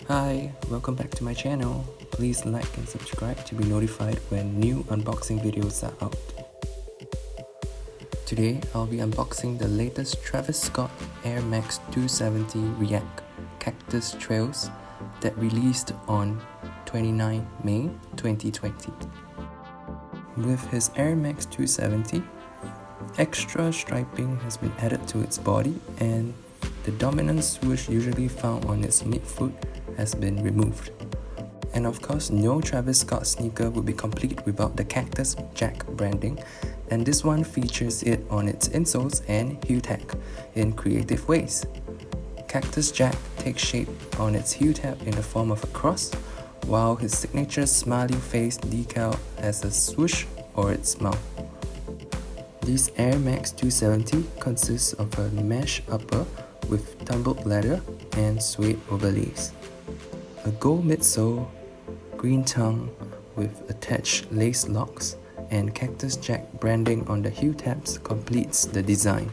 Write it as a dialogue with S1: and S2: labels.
S1: Hi, welcome back to my channel. Please like and subscribe to be notified when new unboxing videos are out. Today, I'll be unboxing the latest Travis Scott Air Max 270 React Cactus Trails that released on 29 May 2020. With his Air Max 270, extra striping has been added to its body and the dominant swoosh usually found on its midfoot has been removed. And of course, no Travis Scott sneaker would be complete without the Cactus Jack branding, and this one features it on its insoles and heel tag in creative ways. Cactus Jack takes shape on its heel tab in the form of a cross, while his signature smiley face decal has a swoosh or its mouth. This Air Max 270 consists of a mesh upper with tumbled leather and suede overlays, a gold midsole, green tongue with attached lace locks, and Cactus Jack branding on the heel tabs completes the design.